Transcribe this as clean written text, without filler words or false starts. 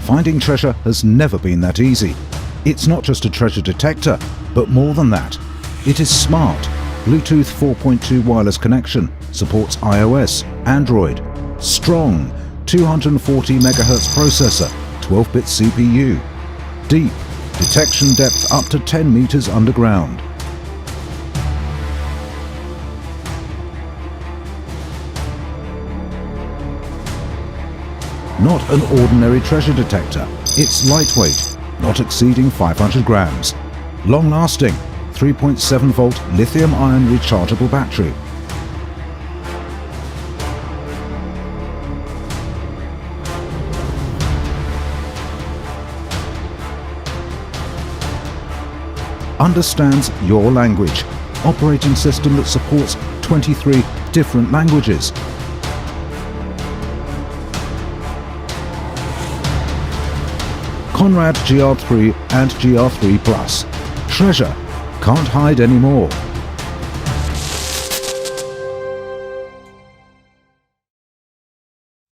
Finding treasure has never been that easy. It's not just a treasure detector, but more than that. It is smart. Bluetooth 4.2 wireless connection, supports iOS, Android. Strong, 240 MHz processor, 12-bit CPU. Deep, detection depth up to 10 meters underground. Not an ordinary treasure detector. It's lightweight, not exceeding 500 grams. Long-lasting, 3.7-volt lithium-ion rechargeable battery. Understands your language. Operating system that supports 23 different languages. CONRAD GR-3 and GR-3 PLUS. Treasure can't hide anymore.